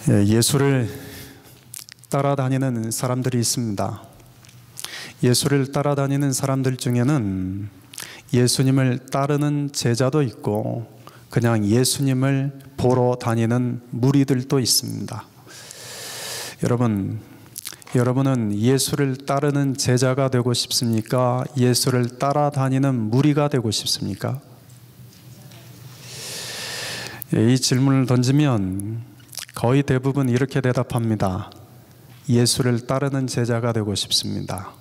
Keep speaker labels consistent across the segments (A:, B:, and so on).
A: 예수를 따라다니는 사람들이 있습니다. 예수를 따라다니는 사람들 중에는 예수님을 따르는 제자도 있고 그냥 예수님을 보러 다니는 무리들도 있습니다. 여러분은 예수를 따르는 제자가 되고 싶습니까? 예수를 따라다니는 무리가 되고 싶습니까? 이 질문을 던지면 거의 대부분 이렇게 대답합니다. 예수를 따르는 제자가 되고 싶습니다.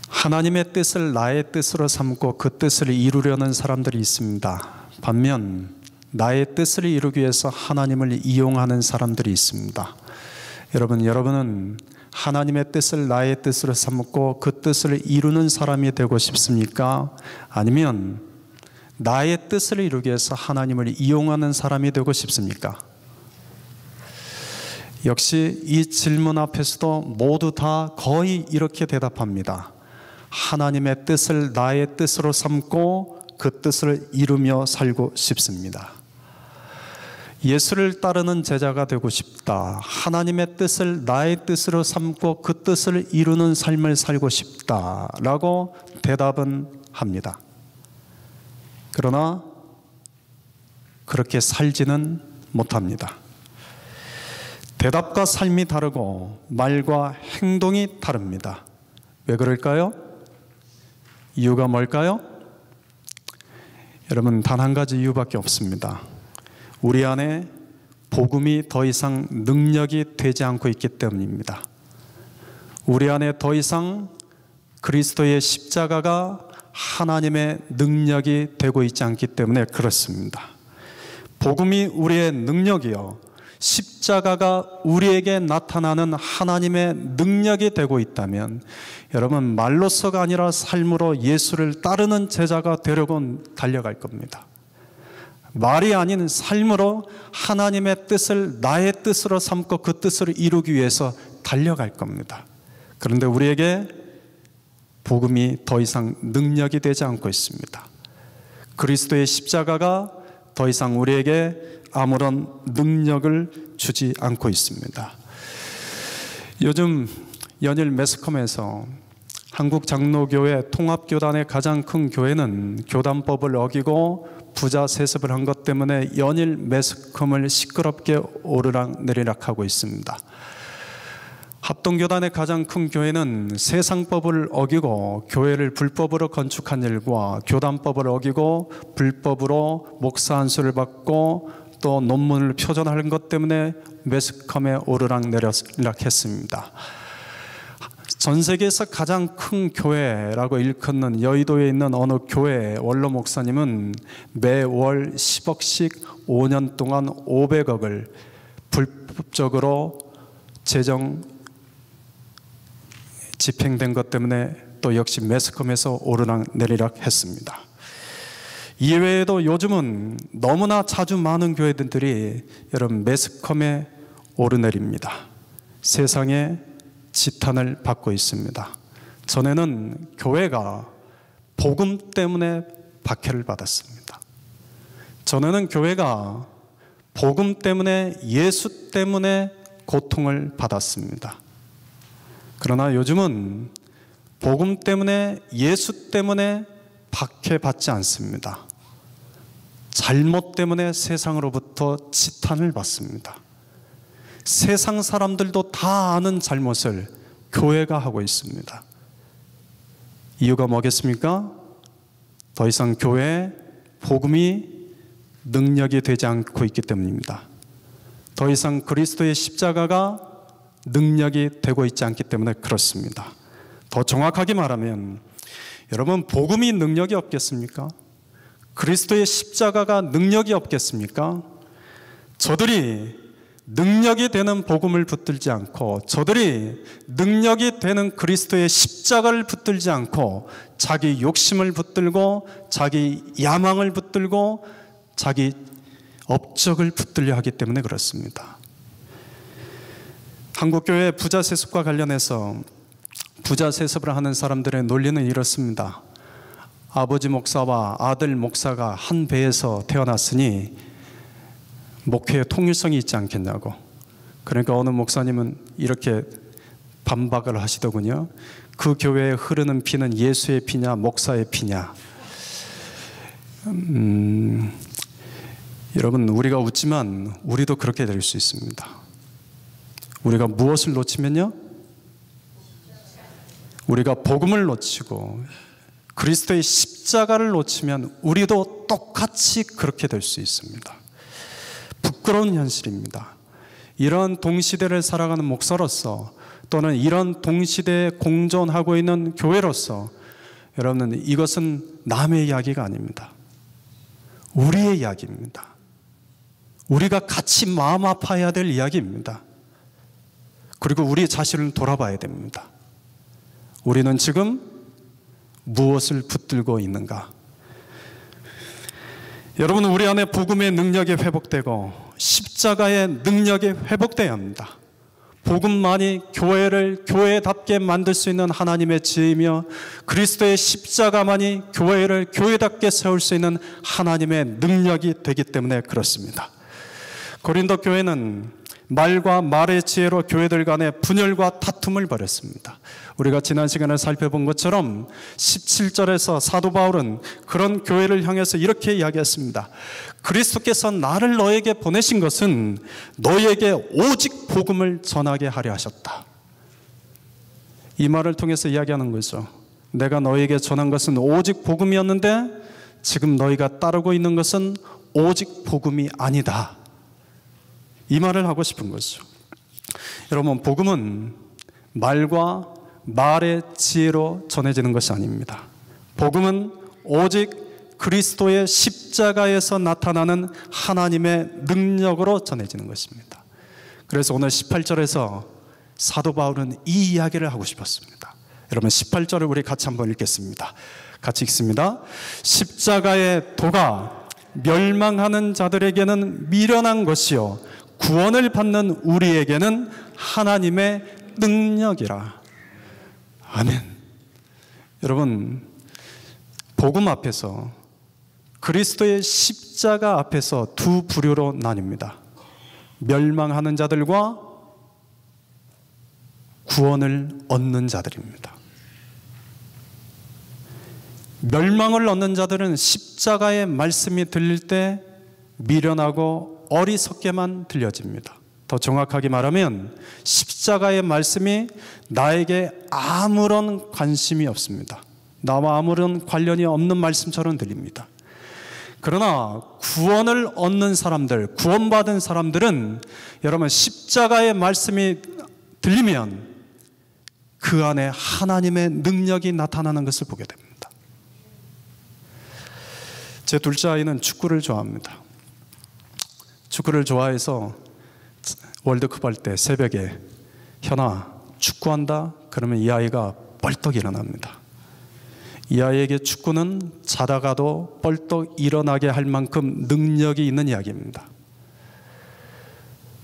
A: 하나님의 뜻을 나의 뜻으로 삼고 그 뜻을 이루려는 사람들이 있습니다. 반면 나의 뜻을 이루기 위해서 하나님을 이용하는 사람들이 있습니다. 여러분은 하나님의 뜻을 나의 뜻으로 삼고 그 뜻을 이루는 사람이 되고 싶습니까? 아니면 나의 뜻을 이루기 위해서 하나님을 이용하는 사람이 되고 싶습니까? 역시 이 질문 앞에서도 모두 다 거의 이렇게 대답합니다. 하나님의 뜻을 나의 뜻으로 삼고 그 뜻을 이루며 살고 싶습니다. 예수를 따르는 제자가 되고 싶다. 하나님의 뜻을 나의 뜻으로 삼고 그 뜻을 이루는 삶을 살고 싶다라고 대답은 합니다. 그러나 그렇게 살지는 못합니다. 대답과 삶이 다르고 말과 행동이 다릅니다. 왜 그럴까요? 이유가 뭘까요? 여러분, 단 한 가지 이유밖에 없습니다. 우리 안에 복음이 더 이상 능력이 되지 않고 있기 때문입니다. 우리 안에 더 이상 그리스도의 십자가가 하나님의 능력이 되고 있지 않기 때문에 그렇습니다. 복음이 우리의 능력이요, 십자가가 우리에게 나타나는 하나님의 능력이 되고 있다면 여러분, 말로서가 아니라 삶으로 예수를 따르는 제자가 되려고 달려갈 겁니다. 말이 아닌 삶으로 하나님의 뜻을 나의 뜻으로 삼고 그 뜻을 이루기 위해서 달려갈 겁니다. 그런데 우리에게 복음이 더 이상 능력이 되지 않고 있습니다. 그리스도의 십자가가 더 이상 우리에게 아무런 능력을 주지 않고 있습니다. 요즘 연일 매스컴에서 한국장로교회 통합교단의 가장 큰 교회는 교단법을 어기고 부자 세습을 한 것 때문에 연일 매스컴을 시끄럽게 오르락내리락하고 있습니다. 합동교단의 가장 큰 교회는 세상법을 어기고 교회를 불법으로 건축한 일과 교단법을 어기고 불법으로 목사 안수를 받고 또 논문을 표절하는 것 때문에 매스컴에 오르락내리락했습니다. 전 세계에서 가장 큰 교회라고 일컫는 여의도에 있는 어느 교회 원로 목사님은 매월 10억씩 5년 동안 500억을 불법적으로 재정 집행된 것 때문에 또 역시 매스컴에서 오르락내리락 했습니다. 이외에도 요즘은 너무나 자주 많은 교회들이 여러분 매스컴에 오르내립니다. 세상에 지탄을 받고 있습니다. 전에는 교회가 복음 때문에 박해를 받았습니다. 전에는 교회가 복음 때문에 예수 때문에 고통을 받았습니다. 그러나 요즘은 복음 때문에 예수 때문에 박해받지 않습니다. 잘못 때문에 세상으로부터 지탄을 받습니다. 세상 사람들도 다 아는 잘못을 교회가 하고 있습니다. 이유가 뭐겠습니까? 더 이상 교회에 복음이 능력이 되지 않고 있기 때문입니다. 더 이상 그리스도의 십자가가 능력이 되고 있지 않기 때문에 그렇습니다. 더 정확하게 말하면 여러분, 복음이 능력이 없겠습니까? 그리스도의 십자가가 능력이 없겠습니까? 저들이 능력이 되는 복음을 붙들지 않고 저들이 능력이 되는 그리스도의 십자가를 붙들지 않고 자기 욕심을 붙들고 자기 야망을 붙들고 자기 업적을 붙들려 하기 때문에 그렇습니다. 한국교회 부자 세습과 관련해서 부자 세습을 하는 사람들의 논리는 이렇습니다. 아버지 목사와 아들 목사가 한 배에서 태어났으니 목회의 통일성이 있지 않겠냐고. 그러니까 어느 목사님은 이렇게 반박을 하시더군요. 그 교회에 흐르는 피는 예수의 피냐 목사의 피냐. 여러분, 우리가 웃지만 우리도 그렇게 될 수 있습니다. 우리가 무엇을 놓치면요? 우리가 복음을 놓치고 그리스도의 십자가를 놓치면 우리도 똑같이 그렇게 될 수 있습니다. 부끄러운 현실입니다. 이런 동시대를 살아가는 목사로서 또는 이런 동시대에 공존하고 있는 교회로서 여러분, 이것은 남의 이야기가 아닙니다. 우리의 이야기입니다. 우리가 같이 마음 아파해야 될 이야기입니다. 그리고 우리 자신을 돌아봐야 됩니다. 우리는 지금 무엇을 붙들고 있는가? 여러분, 우리 안에 복음의 능력이 회복되고 십자가의 능력이 회복되어야 합니다. 복음만이 교회를 교회답게 만들 수 있는 하나님의 지혜이며 그리스도의 십자가만이 교회를 교회답게 세울 수 있는 하나님의 능력이 되기 때문에 그렇습니다. 고린도 교회는 말과 말의 지혜로 교회들 간의 분열과 다툼을 벌였습니다. 우리가 지난 시간에 살펴본 것처럼 17절에서 사도 바울은 그런 교회를 향해서 이렇게 이야기했습니다. 그리스도께서 나를 너에게 보내신 것은 너에게 오직 복음을 전하게 하려 하셨다. 이 말을 통해서 이야기하는 거죠. 내가 너에게 전한 것은 오직 복음이었는데 지금 너희가 따르고 있는 것은 오직 복음이 아니다. 이 말을 하고 싶은 거죠. 여러분, 복음은 말과 말의 지혜로 전해지는 것이 아닙니다. 복음은 오직 그리스도의 십자가에서 나타나는 하나님의 능력으로 전해지는 것입니다. 그래서 오늘 18절에서 사도 바울은 이 이야기를 하고 싶었습니다. 여러분, 18절을 우리 같이 한번 읽겠습니다. 같이 읽습니다. 십자가의 도가 멸망하는 자들에게는 미련한 것이요 구원을 받는 우리에게는 하나님의 능력이라. 아멘. 여러분, 복음 앞에서 그리스도의 십자가 앞에서 두 부류로 나뉩니다. 멸망하는 자들과 구원을 얻는 자들입니다. 멸망을 얻는 자들은 십자가의 말씀이 들릴 때 미련하고 어리석게만 들려집니다. 더 정확하게 말하면 십자가의 말씀이 나에게 아무런 관심이 없습니다. 나와 아무런 관련이 없는 말씀처럼 들립니다. 그러나 구원을 얻는 사람들, 구원받은 사람들은 여러분, 십자가의 말씀이 들리면 그 안에 하나님의 능력이 나타나는 것을 보게 됩니다. 제 둘째 아이는 축구를 좋아합니다. 축구를 좋아해서 월드컵 할 때 새벽에 현아 축구한다? 그러면 이 아이가 벌떡 일어납니다. 이 아이에게 축구는 자다가도 벌떡 일어나게 할 만큼 능력이 있는 이야기입니다.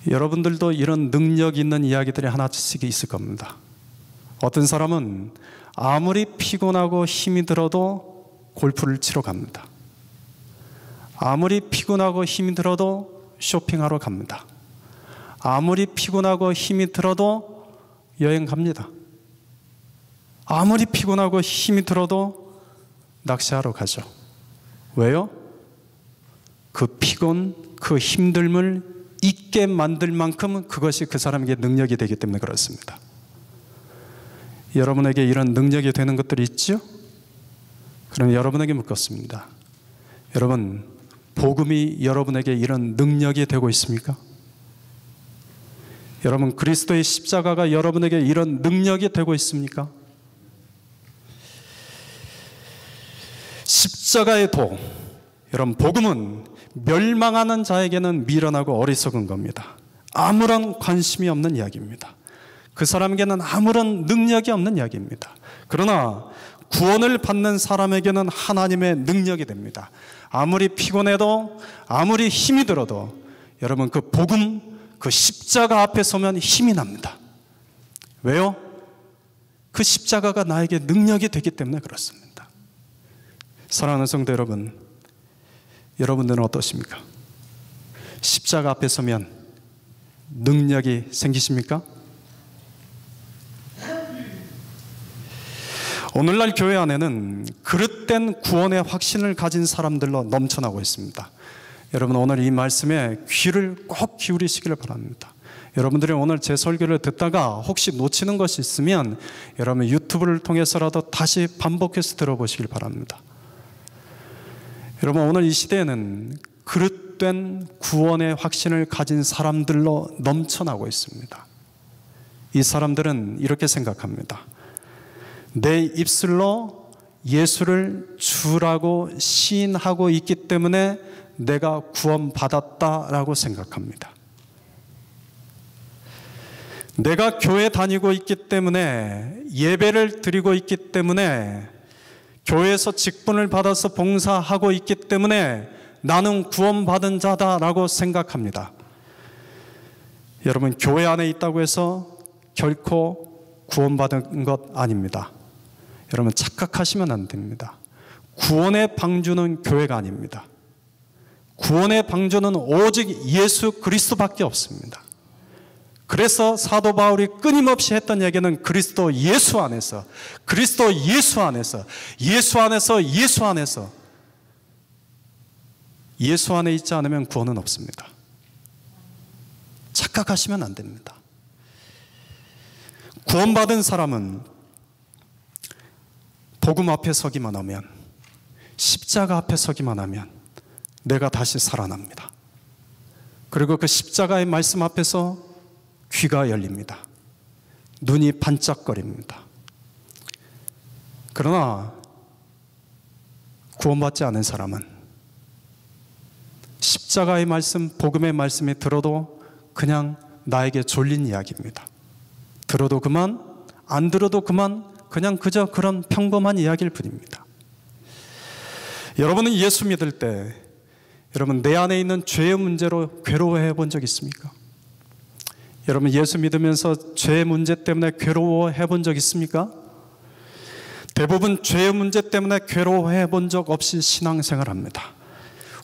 A: 여러분들도 이런 능력 있는 이야기들이 하나씩 있을 겁니다. 어떤 사람은 아무리 피곤하고 힘이 들어도 골프를 치러 갑니다. 아무리 피곤하고 힘이 들어도 쇼핑하러 갑니다. 아무리 피곤하고 힘이 들어도 여행 갑니다. 아무리 피곤하고 힘이 들어도 낚시하러 가죠. 왜요? 그 피곤, 그 힘듦을 잊게 만들 만큼 그것이 그 사람에게 능력이 되기 때문에 그렇습니다. 여러분에게 이런 능력이 되는 것들이 있죠? 그럼 여러분에게 묻겠습니다. 여러분, 복음이 여러분에게 이런 능력이 되고 있습니까? 여러분, 그리스도의 십자가가 여러분에게 이런 능력이 되고 있습니까? 십자가의 도, 여러분, 복음은 멸망하는 자에게는 미련하고 어리석은 겁니다. 아무런 관심이 없는 이야기입니다. 그 사람에게는 아무런 능력이 없는 이야기입니다. 그러나 구원을 받는 사람에게는 하나님의 능력이 됩니다. 아무리 피곤해도 아무리 힘이 들어도 여러분, 그 복음, 그 십자가 앞에 서면 힘이 납니다. 왜요? 그 십자가가 나에게 능력이 되기 때문에 그렇습니다. 사랑하는 성도 여러분, 여러분들은 어떠십니까? 십자가 앞에 서면 능력이 생기십니까? 오늘날 교회 안에는 그릇된 구원의 확신을 가진 사람들로 넘쳐나고 있습니다. 여러분, 오늘 이 말씀에 귀를 꼭 기울이시기를 바랍니다. 여러분들이 오늘 제 설교를 듣다가 혹시 놓치는 것이 있으면 여러분 유튜브를 통해서라도 다시 반복해서 들어보시길 바랍니다. 여러분, 오늘 이 시대에는 그릇된 구원의 확신을 가진 사람들로 넘쳐나고 있습니다. 이 사람들은 이렇게 생각합니다. 내 입술로 예수를 주라고 시인하고 있기 때문에 내가 구원받았다라고 생각합니다. 내가 교회 다니고 있기 때문에, 예배를 드리고 있기 때문에, 교회에서 직분을 받아서 봉사하고 있기 때문에 나는 구원받은 자다라고 생각합니다. 여러분, 교회 안에 있다고 해서 결코 구원받은 것 아닙니다. 여러분, 착각하시면 안 됩니다. 구원의 방주는 교회가 아닙니다. 구원의 방주는 오직 예수 그리스도밖에 없습니다. 그래서 사도 바울이 끊임없이 했던 얘기는 그리스도 예수 안에서, 그리스도 예수 안에서, 예수 안에서, 예수 안에서, 예수 안에 있지 않으면 구원은 없습니다. 착각하시면 안 됩니다. 구원받은 사람은 복음 앞에 서기만 하면, 십자가 앞에 서기만 하면 내가 다시 살아납니다. 그리고 그 십자가의 말씀 앞에서 귀가 열립니다. 눈이 반짝거립니다. 그러나 구원받지 않은 사람은 십자가의 말씀, 복음의 말씀이 들어도 그냥 나에게 졸린 이야기입니다. 들어도 그만, 안 들어도 그만, 그냥 그저 그런 평범한 이야기일 뿐입니다. 여러분은 예수 믿을 때 여러분 내 안에 있는 죄의 문제로 괴로워해 본 적 있습니까? 여러분 예수 믿으면서 죄의 문제 때문에 괴로워해 본 적 있습니까? 대부분 죄의 문제 때문에 괴로워해 본 적 없이 신앙생활 합니다.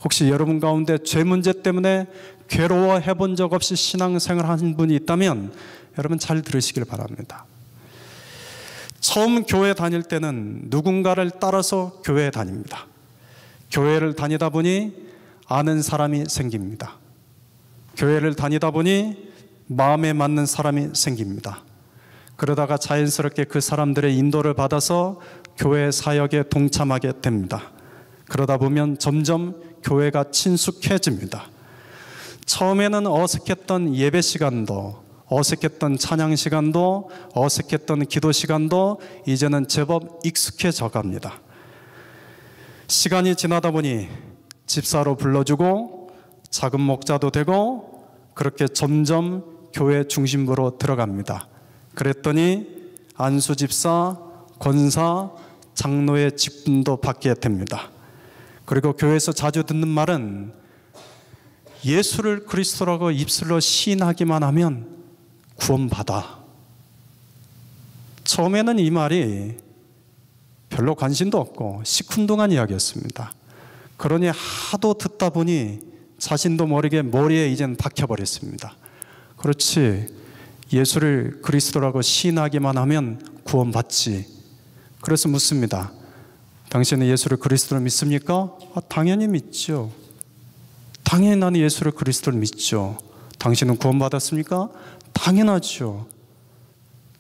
A: 혹시 여러분 가운데 죄 문제 때문에 괴로워해 본 적 없이 신앙생활 하는 분이 있다면 여러분 잘 들으시길 바랍니다. 처음 교회 다닐 때는 누군가를 따라서 교회에 다닙니다. 교회를 다니다 보니 아는 사람이 생깁니다. 교회를 다니다 보니 마음에 맞는 사람이 생깁니다. 그러다가 자연스럽게 그 사람들의 인도를 받아서 교회 사역에 동참하게 됩니다. 그러다 보면 점점 교회가 친숙해집니다. 처음에는 어색했던 예배 시간도, 어색했던 찬양 시간도, 어색했던 기도 시간도 이제는 제법 익숙해져 갑니다. 시간이 지나다 보니 집사로 불러주고 작은 목자도 되고 그렇게 점점 교회 중심부로 들어갑니다. 그랬더니 안수 집사, 권사, 장로의 직분도 받게 됩니다. 그리고 교회에서 자주 듣는 말은 예수를 그리스도라고 입술로 시인하기만 하면 구원받아. 처음에는 이 말이 별로 관심도 없고 시큰둥한 이야기였습니다. 그러니 하도 듣다 보니 자신도 모르게 머리에 이젠 박혀버렸습니다. 그렇지, 예수를 그리스도라고 시인하기만 하면 구원받지. 그래서 묻습니다. 당신은 예수를 그리스도로 믿습니까? 당연히 믿죠. 당연히 나는 예수를 그리스도로 믿죠. 당신은 구원받았습니까? 당연하죠.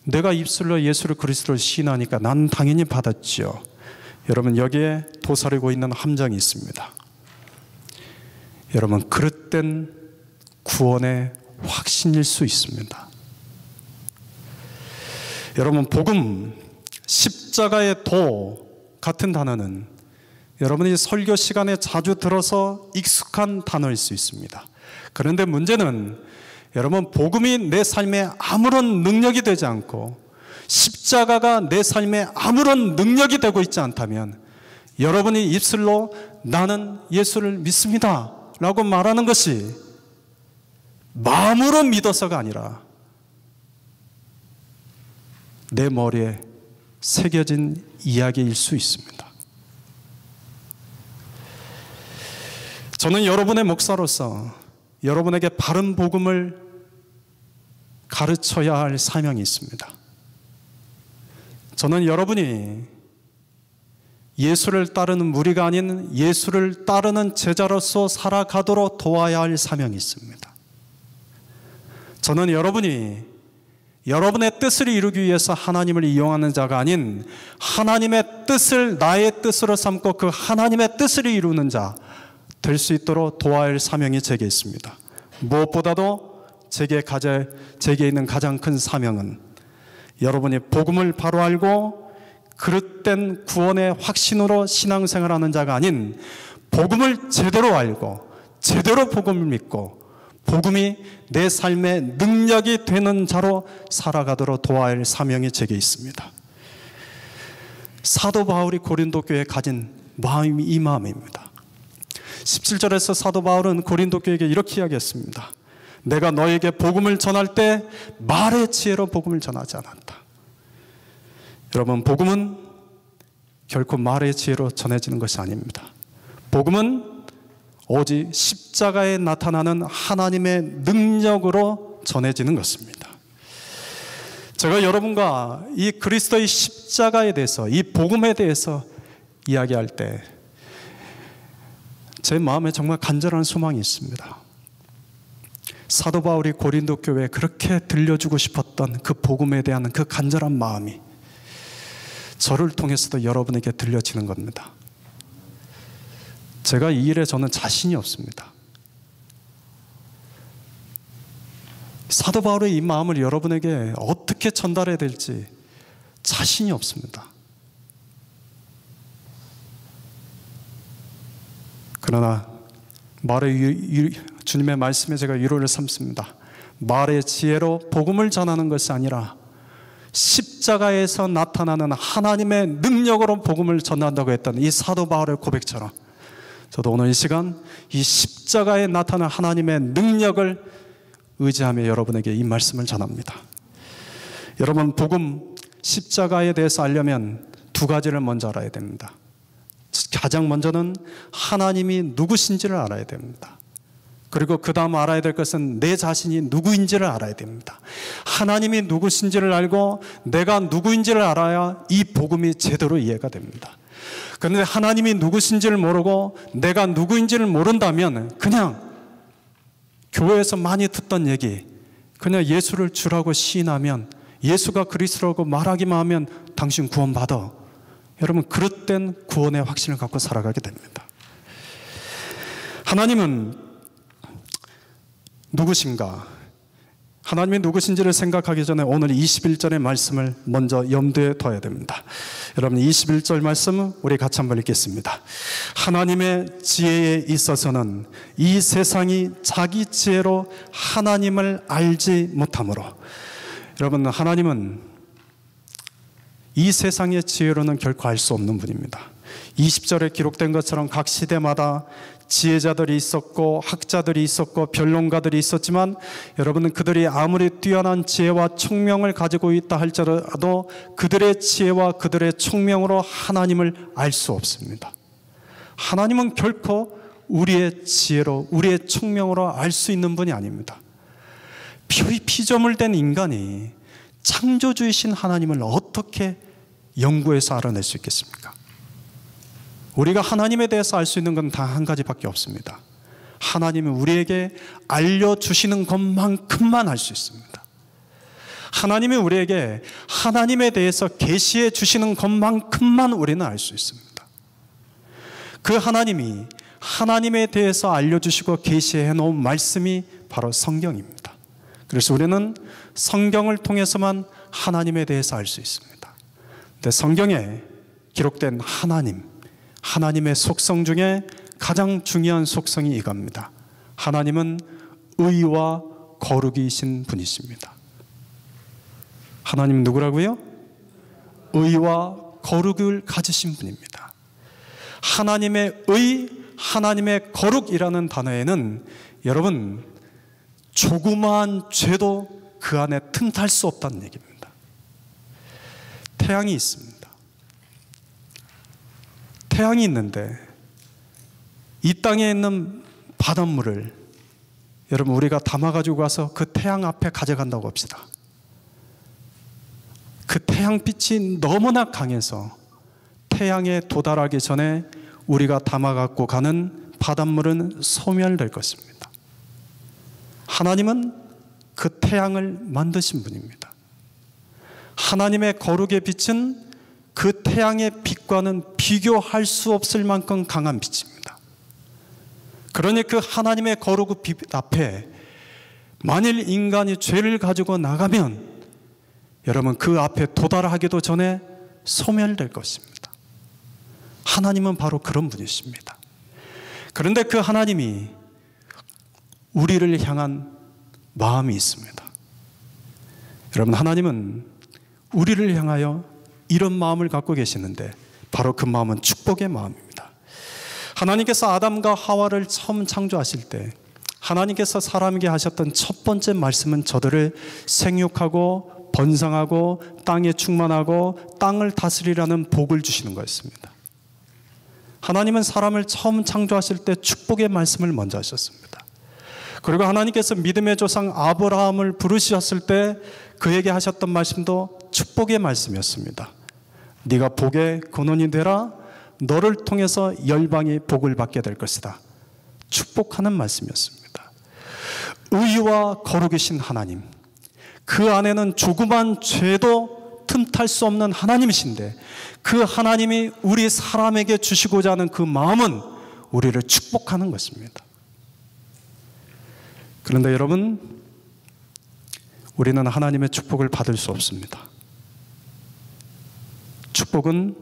A: 내가 입술로 예수를 그리스도로 시인하니까 난 당연히 받았죠. 여러분, 여기에 도사리고 있는 함정이 있습니다. 여러분, 그릇된 구원의 확신일 수 있습니다. 여러분, 복음, 십자가의 도 같은 단어는 여러분이 설교 시간에 자주 들어서 익숙한 단어일 수 있습니다. 그런데 문제는 여러분, 복음이 내 삶에 아무런 능력이 되지 않고 십자가가 내 삶에 아무런 능력이 되고 있지 않다면 여러분이 입술로 나는 예수를 믿습니다 라고 말하는 것이 마음으로 믿어서가 아니라 내 머리에 새겨진 이야기일 수 있습니다. 저는 여러분의 목사로서 여러분에게 바른 복음을 가르쳐야 할 사명이 있습니다. 저는 여러분이 예수를 따르는 무리가 아닌 예수를 따르는 제자로서 살아가도록 도와야 할 사명이 있습니다. 저는 여러분이 여러분의 뜻을 이루기 위해서 하나님을 이용하는 자가 아닌 하나님의 뜻을 나의 뜻으로 삼고 그 하나님의 뜻을 이루는 자 될 수 있도록 도와야 할 사명이 제게 있습니다. 무엇보다도 제게 있는 가장 큰 사명은 여러분이 복음을 바로 알고 그릇된 구원의 확신으로 신앙생활하는 자가 아닌 복음을 제대로 알고 제대로 복음을 믿고 복음이 내 삶의 능력이 되는 자로 살아가도록 도와야 할 사명이 제게 있습니다. 사도 바울이 고린도 교회에 가진 마음이 이 마음입니다. 17절에서 사도 바울은 고린도 교회에게 이렇게 이야기했습니다. 내가 너에게 복음을 전할 때 말의 지혜로 복음을 전하지 않았다. 여러분, 복음은 결코 말의 지혜로 전해지는 것이 아닙니다. 복음은 오직 십자가에 나타나는 하나님의 능력으로 전해지는 것입니다. 제가 여러분과 이 그리스도의 십자가에 대해서, 이 복음에 대해서 이야기할 때 제 마음에 정말 간절한 소망이 있습니다. 사도 바울이 고린도 교회에 그렇게 들려주고 싶었던 그 복음에 대한 그 간절한 마음이 저를 통해서도 여러분에게 들려지는 겁니다. 제가 이 일에 저는 자신이 없습니다. 사도 바울의 이 마음을 여러분에게 어떻게 전달해야 될지 자신이 없습니다. 그러나 주님의 말씀에 제가 위로를 삼습니다. 말의 지혜로 복음을 전하는 것이 아니라 십자가에서 나타나는 하나님의 능력으로 복음을 전한다고 했던 이 사도 바울의 고백처럼 저도 오늘 이 시간 이 십자가에 나타나는 하나님의 능력을 의지하며 여러분에게 이 말씀을 전합니다. 여러분, 복음 십자가에 대해서 알려면 두 가지를 먼저 알아야 됩니다. 가장 먼저는 하나님이 누구신지를 알아야 됩니다. 그리고 그 다음 알아야 될 것은 내 자신이 누구인지를 알아야 됩니다. 하나님이 누구신지를 알고 내가 누구인지를 알아야 이 복음이 제대로 이해가 됩니다. 그런데 하나님이 누구신지를 모르고 내가 누구인지를 모른다면 그냥 교회에서 많이 듣던 얘기, 그냥 예수를 주라고 시인하면, 예수가 그리스도라고 말하기만 하면 당신 구원받아. 여러분, 그릇된 구원의 확신을 갖고 살아가게 됩니다. 하나님은 누구신가? 하나님이 누구신지를 생각하기 전에 오늘 21절의 말씀을 먼저 염두에 둬야 됩니다. 여러분, 21절 말씀 우리 같이 한번 읽겠습니다. 하나님의 지혜에 있어서는 이 세상이 자기 지혜로 하나님을 알지 못하므로. 여러분, 하나님은 이 세상의 지혜로는 결코 알 수 없는 분입니다. 20절에 기록된 것처럼 각 시대마다 지혜자들이 있었고 학자들이 있었고 변론가들이 있었지만 여러분은 그들이 아무리 뛰어난 지혜와 총명을 가지고 있다 할지라도 그들의 지혜와 그들의 총명으로 하나님을 알 수 없습니다. 하나님은 결코 우리의 지혜로 우리의 총명으로 알 수 있는 분이 아닙니다. 피조물된 인간이 창조주이신 하나님을 어떻게 연구해서 알아낼 수 있겠습니까? 우리가 하나님에 대해서 알 수 있는 건 단 한 가지밖에 없습니다. 하나님은 우리에게 알려주시는 것만큼만 알 수 있습니다. 하나님이 우리에게 하나님에 대해서 계시해 주시는 것만큼만 우리는 알 수 있습니다. 그 하나님이 하나님에 대해서 알려주시고 계시해 놓은 말씀이 바로 성경입니다. 그래서 우리는 성경을 통해서만 하나님에 대해서 알 수 있습니다. 근데 성경에 기록된 하나님의 속성 중에 가장 중요한 속성이 이겁니다. 하나님은 의와 거룩이신 분이십니다. 하나님 누구라고요? 의와 거룩을 가지신 분입니다. 하나님의 의, 하나님의 거룩이라는 단어에는 여러분 조그마한 죄도 그 안에 틈탈 수 없다는 얘기입니다. 태양이 있습니다. 태양이 있는데 이 땅에 있는 바닷물을 여러분, 우리가 담아가지고 가서 그 태양 앞에 가져간다고 합시다. 그 태양빛이 너무나 강해서 태양에 도달하기 전에 우리가 담아갖고 가는 바닷물은 소멸될 것입니다. 하나님은 그 태양을 만드신 분입니다. 하나님의 거룩의 빛은 그 태양의 빛과는 비교할 수 없을 만큼 강한 빛입니다. 그러니 그 하나님의 거룩의 빛 앞에 만일 인간이 죄를 가지고 나가면 여러분, 그 앞에 도달하기도 전에 소멸될 것입니다. 하나님은 바로 그런 분이십니다. 그런데 그 하나님이 우리를 향한 마음이 있습니다. 여러분, 하나님은 우리를 향하여 이런 마음을 갖고 계시는데 바로 그 마음은 축복의 마음입니다. 하나님께서 아담과 하와를 처음 창조하실 때 하나님께서 사람에게 하셨던 첫 번째 말씀은 저들을 생육하고 번성하고 땅에 충만하고 땅을 다스리라는 복을 주시는 거였습니다. 하나님은 사람을 처음 창조하실 때 축복의 말씀을 먼저 하셨습니다. 그리고 하나님께서 믿음의 조상 아브라함을 부르셨을 때 그에게 하셨던 말씀도 축복의 말씀이었습니다. 네가 복의 근원이 되라. 너를 통해서 열방이 복을 받게 될 것이다. 축복하는 말씀이었습니다. 의와 거룩이신 하나님, 그 안에는 조그만 죄도 틈탈 수 없는 하나님이신데 그 하나님이 우리 사람에게 주시고자 하는 그 마음은 우리를 축복하는 것입니다. 그런데 여러분, 우리는 하나님의 축복을 받을 수 없습니다. 축복은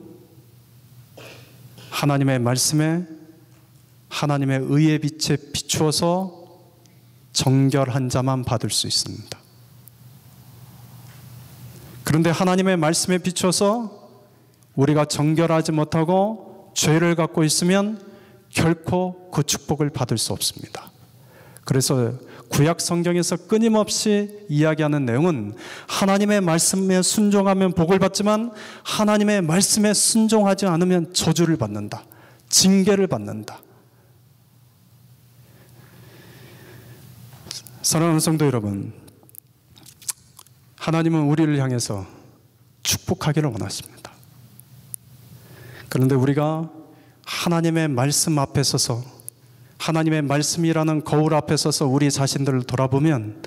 A: 하나님의 말씀에 하나님의 의의 빛에 비추어서 정결한 자만 받을 수 있습니다. 그런데 하나님의 말씀에 비추어서 우리가 정결하지 못하고 죄를 갖고 있으면 결코 그 축복을 받을 수 없습니다. 그래서 구약 성경에서 끊임없이 이야기하는 내용은 하나님의 말씀에 순종하면 복을 받지만 하나님의 말씀에 순종하지 않으면 저주를 받는다. 징계를 받는다. 사랑하는 성도 여러분, 하나님은 우리를 향해서 축복하기를 원하십니다. 그런데 우리가 하나님의 말씀 앞에 서서 하나님의 말씀이라는 거울 앞에 서서 우리 자신들을 돌아보면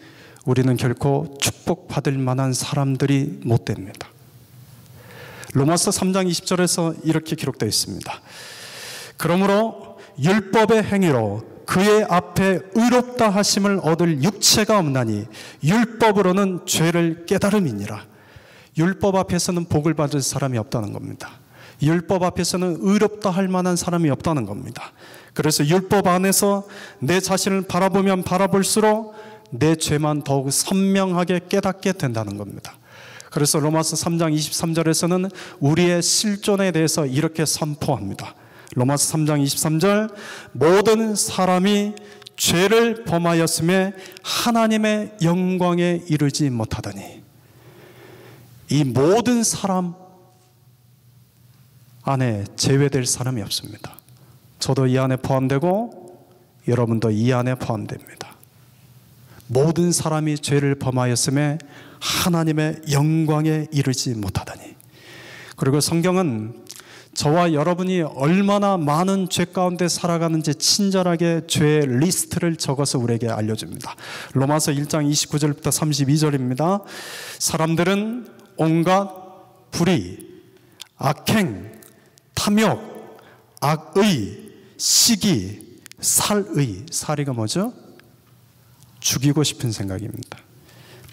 A: 우리는 결코 축복받을 만한 사람들이 못 됩니다. 로마서 3장 20절에서 이렇게 기록되어 있습니다. 그러므로 율법의 행위로 그의 앞에 의롭다 하심을 얻을 육체가 없나니 율법으로는 죄를 깨달음이니라. 율법 앞에서는 복을 받을 사람이 없다는 겁니다. 율법 앞에서는 의롭다 할 만한 사람이 없다는 겁니다. 그래서 율법 안에서 내 자신을 바라보면 바라볼수록 내 죄만 더욱 선명하게 깨닫게 된다는 겁니다. 그래서 로마서 3장 23절에서는 우리의 실존에 대해서 이렇게 선포합니다. 로마서 3장 23절, 모든 사람이 죄를 범하였음에 하나님의 영광에 이르지 못하더니. 이 모든 사람 안에 제외될 사람이 없습니다. 저도 이 안에 포함되고 여러분도 이 안에 포함됩니다. 모든 사람이 죄를 범하였음에 하나님의 영광에 이르지 못하다니. 그리고 성경은 저와 여러분이 얼마나 많은 죄 가운데 살아가는지 친절하게 죄의 리스트를 적어서 우리에게 알려줍니다. 로마서 1장 29절부터 32절입니다. 사람들은 온갖 불의, 악행, 탐욕, 악의, 시기, 살의, 살이가 뭐죠? 죽이고 싶은 생각입니다.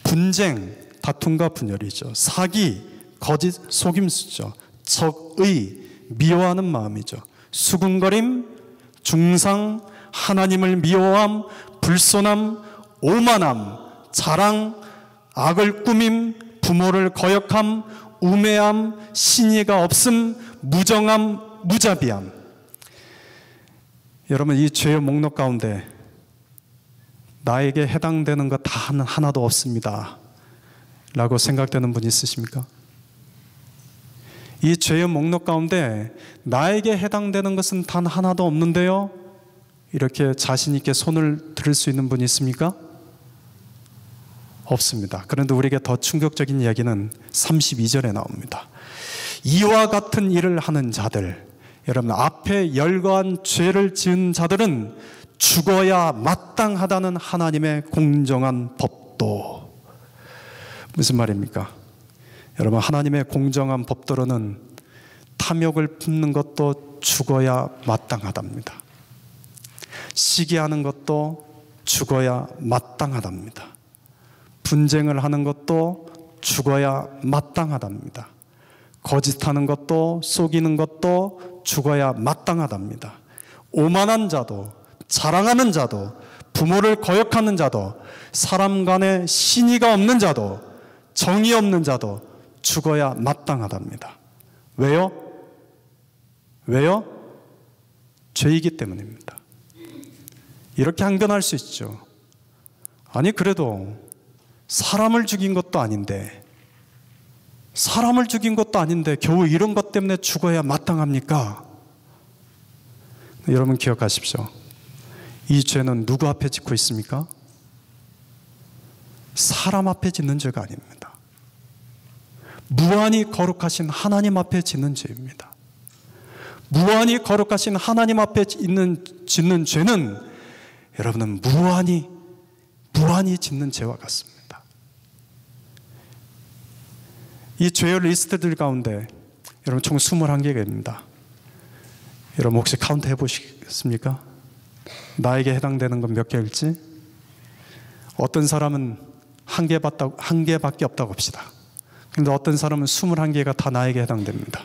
A: 분쟁, 다툼과 분열이죠. 사기, 거짓, 속임수죠. 적의, 미워하는 마음이죠. 수군거림, 중상, 하나님을 미워함, 불손함, 오만함, 자랑, 악을 꾸밈, 부모를 거역함, 우매함, 신의가 없음, 무정함, 무자비함. 여러분, 이 죄의 목록 가운데 나에게 해당되는 것 다 하나도 없습니다 라고 생각되는 분 있으십니까? 이 죄의 목록 가운데 나에게 해당되는 것은 단 하나도 없는데요, 이렇게 자신 있게 손을 들을 수 있는 분이 있습니까? 없습니다. 그런데 우리에게 더 충격적인 이야기는 32절에 나옵니다. 이와 같은 일을 하는 자들, 여러분 앞에 열거한 죄를 지은 자들은 죽어야 마땅하다는 하나님의 공정한 법도. 무슨 말입니까? 여러분 하나님의 공정한 법도로는 탐욕을 품는 것도 죽어야 마땅하답니다. 시기하는 것도 죽어야 마땅하답니다. 분쟁을 하는 것도 죽어야 마땅하답니다. 거짓하는 것도 속이는 것도 죽어야 마땅하답니다. 오만한 자도 자랑하는 자도 부모를 거역하는 자도 사람 간에 신의가 없는 자도 정의 없는 자도 죽어야 마땅하답니다. 왜요? 왜요? 죄이기 때문입니다. 이렇게 항변할 수 있죠. 아니 그래도 사람을 죽인 것도 아닌데 겨우 이런 것 때문에 죽어야 마땅합니까? 여러분 기억하십시오. 이 죄는 누구 앞에 짓고 있습니까? 사람 앞에 짓는 죄가 아닙니다. 무한히 거룩하신 하나님 앞에 짓는 죄입니다. 무한히 거룩하신 하나님 앞에 짓는 죄는 여러분은 무한히 짓는 죄와 같습니다. 이 죄의 리스트들 가운데 여러분 총 21개입니다. 여러분 혹시 카운트 해보시겠습니까? 나에게 해당되는 건 몇 개일지? 어떤 사람은 한 개밖에 없다고 합시다. 그런데 어떤 사람은 21개가 다 나에게 해당됩니다.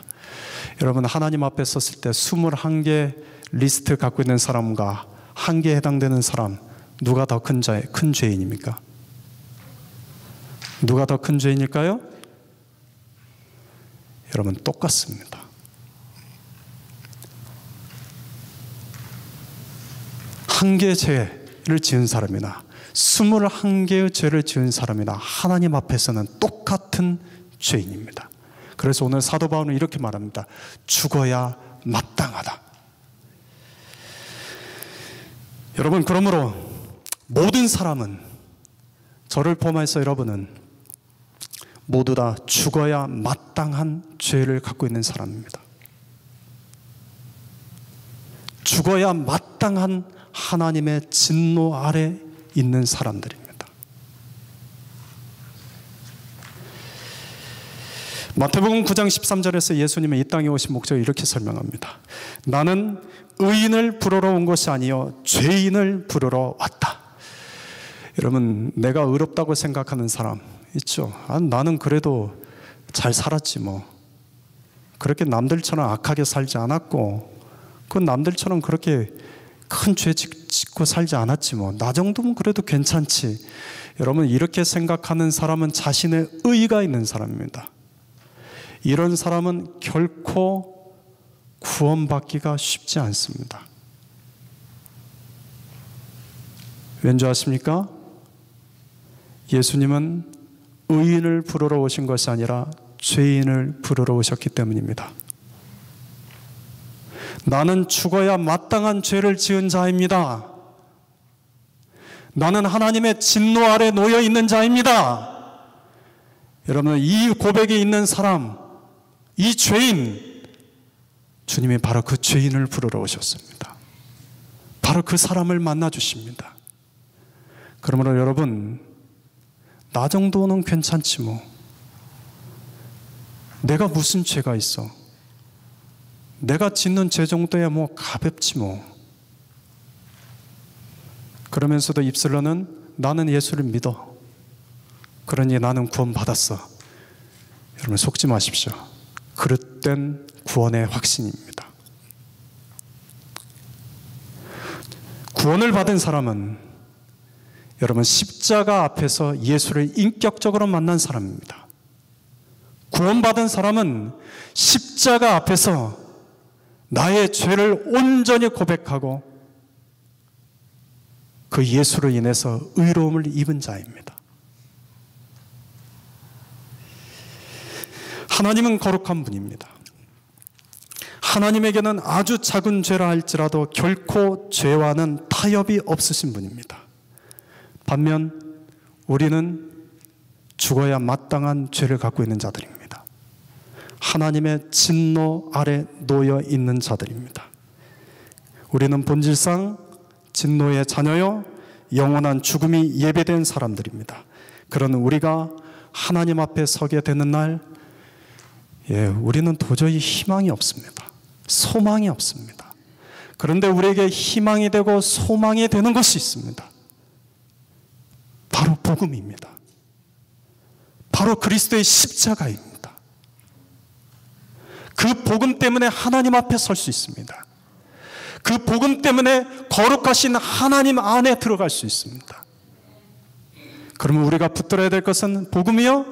A: 여러분 하나님 앞에 섰을 때 21개 리스트 갖고 있는 사람과 한 개에 해당되는 사람, 누가 더 큰 죄인입니까? 누가 더 큰 죄인일까요? 여러분 똑같습니다. 한 개의 죄를 지은 사람이나 21개의 죄를 지은 사람이나 하나님 앞에서는 똑같은 죄인입니다. 그래서 오늘 사도 바울은 이렇게 말합니다. 죽어야 마땅하다. 여러분 그러므로 모든 사람은, 저를 포함해서 여러분은 모두 다 죽어야 마땅한 죄를 갖고 있는 사람입니다. 죽어야 마땅한 하나님의 진노 아래 있는 사람들입니다. 마태복음 9장 13절에서 예수님의 이 땅에 오신 목적을 이렇게 설명합니다. 나는 의인을 부르러 온 것이 아니요 죄인을 부르러 왔다. 여러분 내가 의롭다고 생각하는 사람 있죠? 나는 그래도 잘 살았지 뭐. 그렇게 남들처럼 악하게 살지 않았고 그 남들처럼 그렇게 큰 죄 짓고 살지 않았지 뭐. 나 정도면 그래도 괜찮지. 여러분 이렇게 생각하는 사람은 자신의 의의가 있는 사람입니다. 이런 사람은 결코 구원받기가 쉽지 않습니다. 왠지 아십니까? 예수님은 의인을 부르러 오신 것이 아니라 죄인을 부르러 오셨기 때문입니다. 나는 죽어야 마땅한 죄를 지은 자입니다. 나는 하나님의 진노 아래 놓여 있는 자입니다. 여러분 이 고백에 있는 사람, 이 죄인, 주님이 바로 그 죄인을 부르러 오셨습니다. 바로 그 사람을 만나 주십니다. 그러므로 여러분 나 정도는 괜찮지 뭐. 내가 무슨 죄가 있어. 내가 짓는 죄 정도야 뭐 가볍지 뭐. 그러면서도 입술로는 나는 예수를 믿어. 그러니 나는 구원받았어. 여러분 속지 마십시오. 그릇된 구원의 확신입니다. 구원을 받은 사람은 여러분 십자가 앞에서 예수를 인격적으로 만난 사람입니다. 구원받은 사람은 십자가 앞에서 나의 죄를 온전히 고백하고 그 예수로 인해서 의로움을 입은 자입니다. 하나님은 거룩한 분입니다. 하나님에게는 아주 작은 죄라 할지라도 결코 죄와는 타협이 없으신 분입니다. 반면 우리는 죽어야 마땅한 죄를 갖고 있는 자들입니다. 하나님의 진노 아래 놓여 있는 자들입니다. 우리는 본질상 진노의 자녀요 영원한 죽음이 예배된 사람들입니다. 그런 우리가 하나님 앞에 서게 되는 날, 우리는 도저히 희망이 없습니다. 소망이 없습니다. 그런데 우리에게 희망이 되고 소망이 되는 것이 있습니다. 바로 복음입니다. 바로 그리스도의 십자가입니다. 그 복음 때문에 하나님 앞에 설 수 있습니다. 그 복음 때문에 거룩하신 하나님 안에 들어갈 수 있습니다. 그러면 우리가 붙들어야 될 것은 복음이요,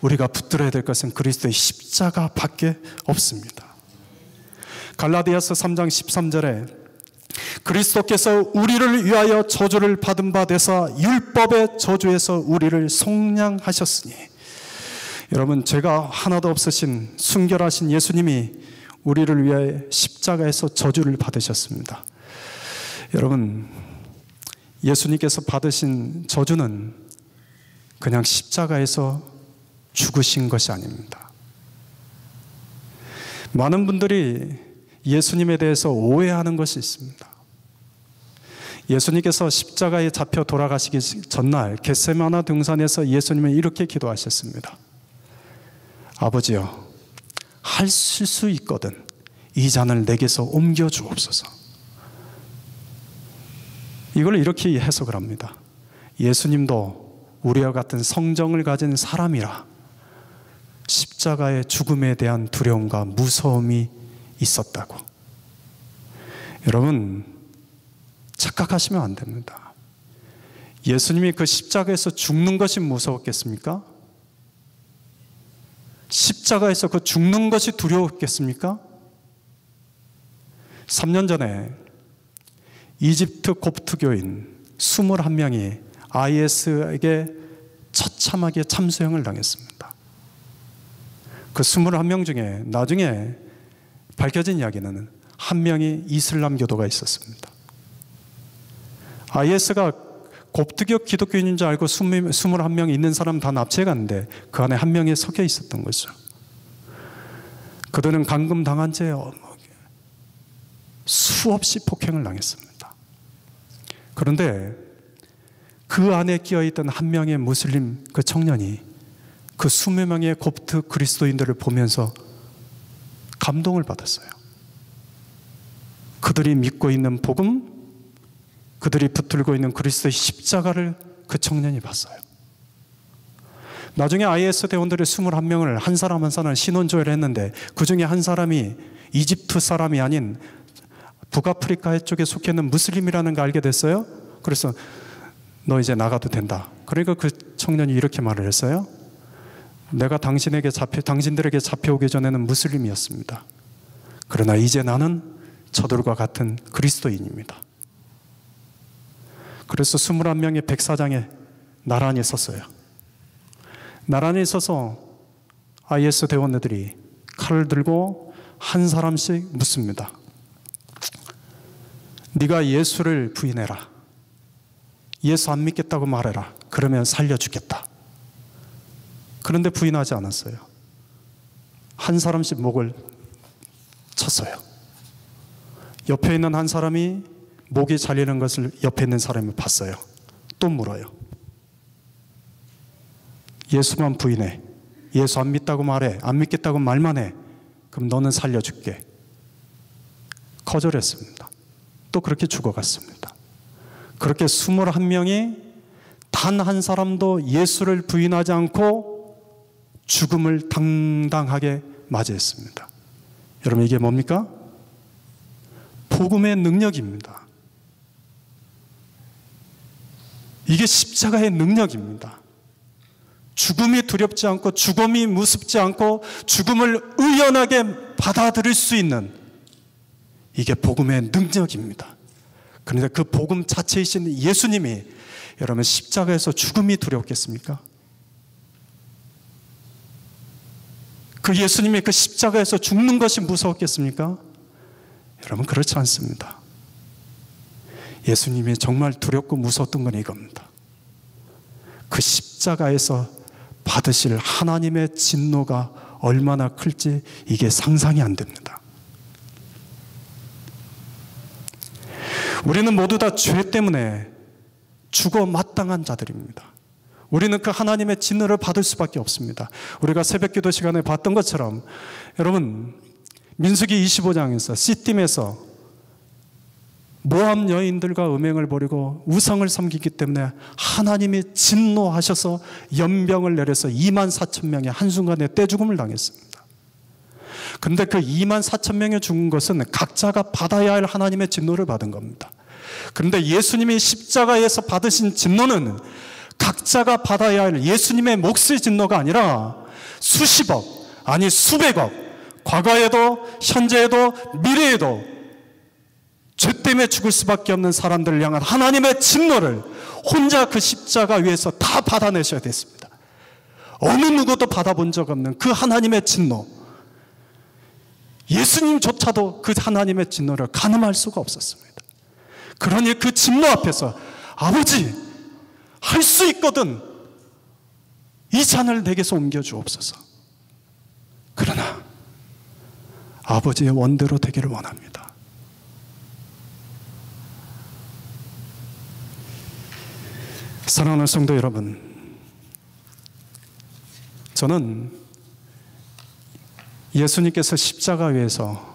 A: 우리가 붙들어야 될 것은 그리스도의 십자가밖에 없습니다. 갈라디아서 3장 13절에 그리스도께서 우리를 위하여 저주를 받은 바 되사 율법의 저주에서 우리를 속량하셨으니, 여러분, 죄가 하나도 없으신 순결하신 예수님이 우리를 위하여 십자가에서 저주를 받으셨습니다. 여러분, 예수님께서 받으신 저주는 그냥 십자가에서 죽으신 것이 아닙니다. 많은 분들이 예수님에 대해서 오해하는 것이 있습니다. 예수님께서 십자가에 잡혀 돌아가시기 전날 겟세마네 동산에서 예수님은 이렇게 기도하셨습니다. 아버지여, 하실 수 있거든 이 잔을 내게서 옮겨 주옵소서. 이걸 이렇게 해석을 합니다. 예수님도 우리와 같은 성정을 가진 사람이라 십자가의 죽음에 대한 두려움과 무서움이 있었다고. 여러분, 착각하시면 안 됩니다. 예수님이 그 십자가에서 죽는 것이 무서웠겠습니까? 십자가에서 그 죽는 것이 두려웠겠습니까? 3년 전에 이집트 곱트교인 21명이 IS에게 처참하게 참수형을 당했습니다. 그 21명 중에 나중에 밝혀진 이야기는 한 명이 이슬람교도가 있었습니다. IS가 곱트교 기독교인인 줄 알고 21명이 있는 사람 다 납치해 갔는데 그 안에 한 명이 섞여 있었던 거죠. 그들은 감금당한 채 수없이 폭행을 당했습니다. 그런데 그 안에 끼어있던 한 명의 무슬림 그 청년이 그 20명의 곱트 그리스도인들을 보면서 감동을 받았어요. 그들이 믿고 있는 복음, 그들이 붙들고 있는 그리스도의 십자가를 그 청년이 봤어요. 나중에 IS 대원들의 21명을 한 사람 한 사람 신원조회를 했는데 그 중에 한 사람이 이집트 사람이 아닌 북아프리카 쪽에 속해 있는 무슬림이라는 걸 알게 됐어요. 그래서 너 이제 나가도 된다. 그러니까 그 청년이 이렇게 말을 했어요. 내가 당신들에게 잡혀오기 전에는 무슬림이었습니다. 그러나 이제 나는 저들과 같은 그리스도인입니다. 그래서 21명의 백사장에 나란히 섰어요. 나란히 서서 IS 대원들이 칼을 들고 한 사람씩 묻습니다. 네가 예수를 부인해라. 예수 안 믿겠다고 말해라. 그러면 살려주겠다. 그런데 부인하지 않았어요. 한 사람씩 목을 쳤어요. 옆에 있는 한 사람이 목이 잘리는 것을 옆에 있는 사람이 봤어요. 또 물어요. 예수만 부인해. 예수 안 믿다고 말해. 안 믿겠다고 말만 해. 그럼 너는 살려줄게. 거절했습니다. 또 그렇게 죽어갔습니다. 그렇게 21명이 단 한 사람도 예수를 부인하지 않고 죽음을 당당하게 맞이했습니다. 여러분, 이게 뭡니까? 복음의 능력입니다. 이게 십자가의 능력입니다. 죽음이 두렵지 않고 죽음이 무섭지 않고 죽음을 의연하게 받아들일 수 있는, 이게 복음의 능력입니다. 그런데 그 복음 자체이신 예수님이 여러분 십자가에서 죽음이 두렵겠습니까? 그 예수님의 그 십자가에서 죽는 것이 무서웠겠습니까? 여러분, 그렇지 않습니다. 예수님이 정말 두렵고 무서웠던 건 이겁니다. 그 십자가에서 받으실 하나님의 진노가 얼마나 클지 이게 상상이 안 됩니다. 우리는 모두 다 죄 때문에 죽어 마땅한 자들입니다. 우리는 그 하나님의 진노를 받을 수밖에 없습니다. 우리가 새벽기도 시간에 봤던 것처럼 여러분, 민수기 25장에서 시딤에서 모압 여인들과 음행을 벌이고 우상을 섬기기 때문에 하나님이 진노하셔서 연병을 내려서 24,000명이 한순간에 떼죽음을 당했습니다. 그런데 그 24,000명이 죽은 것은 각자가 받아야 할 하나님의 진노를 받은 겁니다. 그런데 예수님이 십자가에서 받으신 진노는 각자가 받아야 할 예수님의 몫의 진노가 아니라 수십억, 아니 수백억, 과거에도 현재에도 미래에도 죄 때문에 죽을 수밖에 없는 사람들을 향한 하나님의 진노를 혼자 그 십자가 위에서 다 받아내셔야 됐습니다. 어느 누구도 받아본 적 없는 그 하나님의 진노, 예수님조차도 그 하나님의 진노를 가늠할 수가 없었습니다. 그러니 그 진노 앞에서 아버지, 할 수 있거든 이 잔을 내게서 옮겨주옵소서. 그러나 아버지의 원대로 되기를 원합니다. 사랑하는 성도 여러분, 저는 예수님께서 십자가 위에서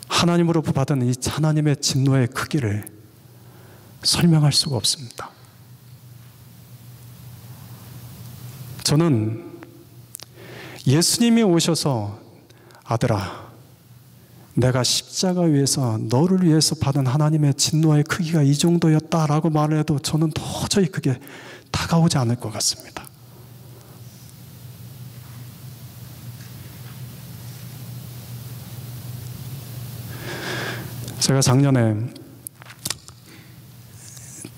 A: 하나님으로부터 받은 이 하나님의 진노의 크기를 설명할 수가 없습니다. 저는 예수님이 오셔서 아들아, 내가 십자가 위에서 너를 위해서 받은 하나님의 진노의 크기가 이 정도였다라고 말을 해도 저는 도저히 그게 다가오지 않을 것 같습니다. 제가 작년에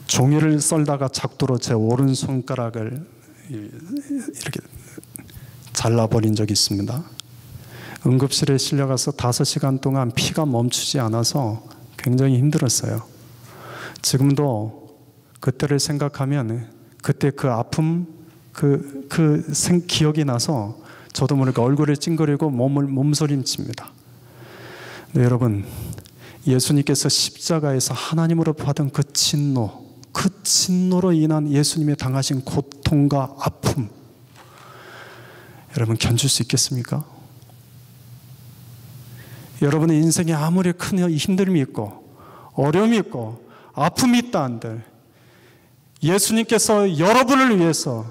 A: 종이를 썰다가 작두로 제 오른손가락을 이렇게 잘라버린 적이 있습니다. 응급실에 실려가서 5시간 동안 피가 멈추지 않아서 굉장히 힘들었어요. 지금도 그때를 생각하면 그때 그 아픔, 기억이 나서 저도 모르게 얼굴을 찡그리고 몸서림칩니다. 네, 여러분, 예수님께서 십자가에서 하나님으로 받은 그 진노로 인한 예수님이 당하신 고통과 아픔, 여러분 견딜 수 있겠습니까? 여러분의 인생에 아무리 큰 힘듦이 있고 어려움이 있고 아픔이 있다 한들 예수님께서 여러분을 위해서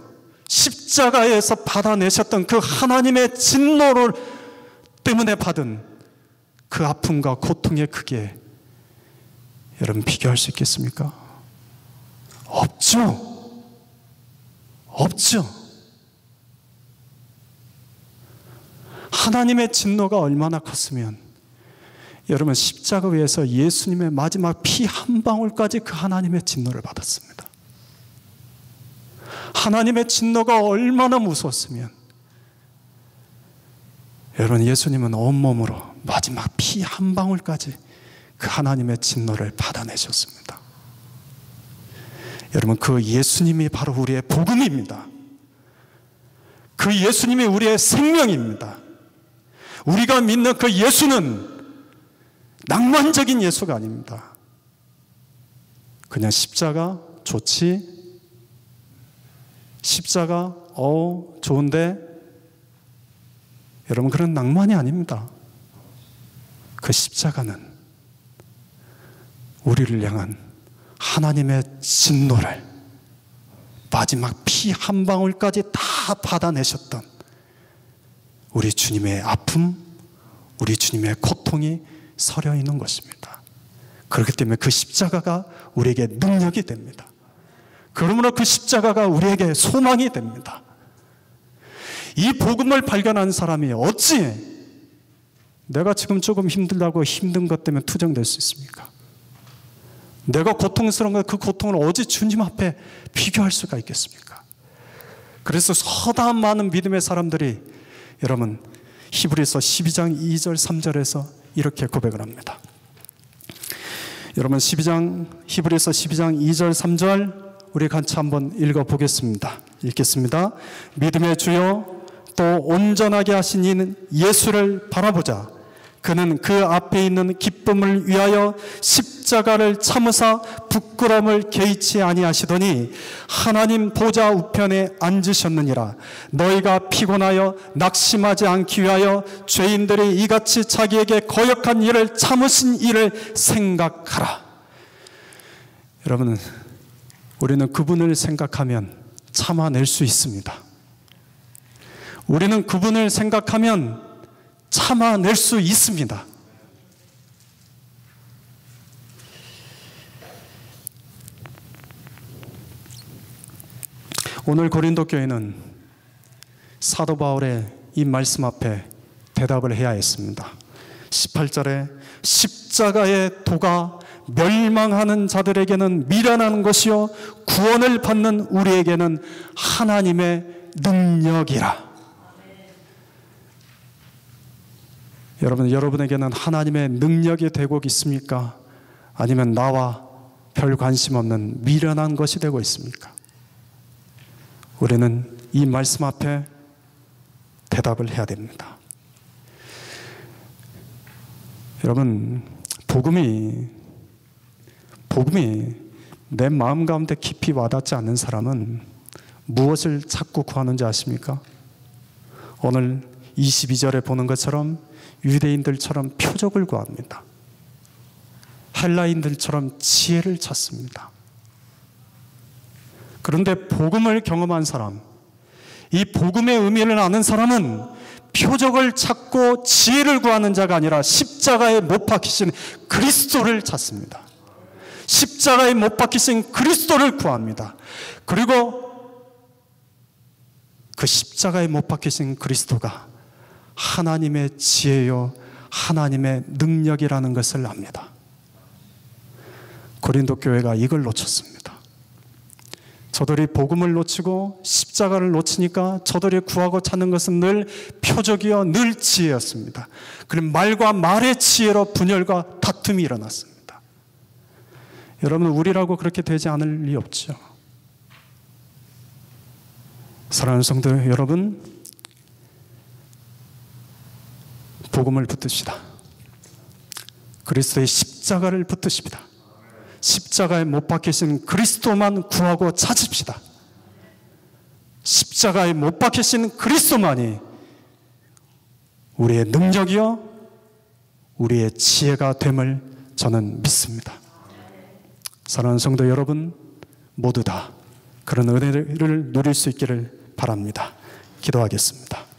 A: 십자가에서 받아내셨던 그 하나님의 진노를 때문에 받은 그 아픔과 고통의 크기에 여러분 비교할 수 있겠습니까? 없죠. 없죠. 하나님의 진노가 얼마나 컸으면 여러분 십자가 위에서 예수님의 마지막 피 한 방울까지 그 하나님의 진노를 받았습니다. 하나님의 진노가 얼마나 무서웠으면 여러분 예수님은 온몸으로 마지막 피 한 방울까지 그 하나님의 진노를 받아내셨습니다. 여러분 그 예수님이 바로 우리의 복음입니다. 그 예수님이 우리의 생명입니다. 우리가 믿는 그 예수는 낭만적인 예수가 아닙니다. 그냥 십자가 좋지? 십자가 좋은데? 여러분 그런 낭만이 아닙니다. 그 십자가는 우리를 향한 하나님의 진노를 마지막 피 한 방울까지 다 받아내셨던 우리 주님의 아픔, 우리 주님의 고통이 서려 있는 것입니다. 그렇기 때문에 그 십자가가 우리에게 능력이 됩니다. 그러므로 그 십자가가 우리에게 소망이 됩니다. 이 복음을 발견한 사람이 어찌 내가 지금 조금 힘들다고 힘든 것 때문에 투정될 수 있습니까? 내가 고통스러운 것, 그 고통을 어찌 주님 앞에 비교할 수가 있겠습니까? 그래서 허다한 많은 믿음의 사람들이 여러분 히브리서 12장 2절 3절에서 이렇게 고백을 합니다. 여러분 히브리서 12장 2절 3절 우리 같이 한번 읽어보겠습니다. 읽겠습니다. 믿음의 주여 또 온전하게 하신 이는 예수를 바라보자. 그는 그 앞에 있는 기쁨을 위하여 십자가를 참으사 부끄러움을 개의치 아니하시더니 하나님 보좌 우편에 앉으셨느니라. 너희가 피곤하여 낙심하지 않기 위하여 죄인들이 이같이 자기에게 거역한 일을 참으신 일을 생각하라. 여러분, 우리는 그분을 생각하면 참아낼 수 있습니다. 우리는 그분을 생각하면 참아낼 수 있습니다. 오늘 고린도 교회는 사도 바울의 이 말씀 앞에 대답을 해야 했습니다. 18절에 십자가의 도가 멸망하는 자들에게는 미련한 것이요 구원을 받는 우리에게는 하나님의 능력이라. 여러분에게는 하나님의 능력이 되고 있습니까? 아니면 나와 별 관심 없는 미련한 것이 되고 있습니까? 우리는 이 말씀 앞에 대답을 해야 됩니다. 여러분, 복음이 내 마음 가운데 깊이 와닿지 않는 사람은 무엇을 자꾸 구하는지 아십니까? 오늘 22절에 보는 것처럼 유대인들처럼 표적을 구합니다. 헬라인들처럼 지혜를 찾습니다. 그런데 복음을 경험한 사람, 이 복음의 의미를 아는 사람은 표적을 찾고 지혜를 구하는 자가 아니라 십자가에 못 박히신 그리스도를 찾습니다. 십자가에 못 박히신 그리스도를 구합니다. 그리고 그 십자가에 못 박히신 그리스도가 하나님의 지혜요 하나님의 능력이라는 것을 압니다. 고린도 교회가 이걸 놓쳤습니다. 저들이 복음을 놓치고 십자가를 놓치니까 저들이 구하고 찾는 것은 늘 표적이요 늘 지혜였습니다. 그럼 말과 말의 지혜로 분열과 다툼이 일어났습니다. 여러분, 우리라고 그렇게 되지 않을 리 없죠. 사랑하는 성도 여러분, 복음을 붙드시다. 그리스도의 십자가를 붙드십니다. 십자가에 못 박히신 그리스도만 구하고 찾읍시다. 십자가에 못 박히신 그리스도만이 우리의 능력이요 우리의 지혜가 됨을 저는 믿습니다. 사랑하는 성도 여러분, 모두 다 그런 은혜를 누릴 수 있기를 바랍니다. 기도하겠습니다.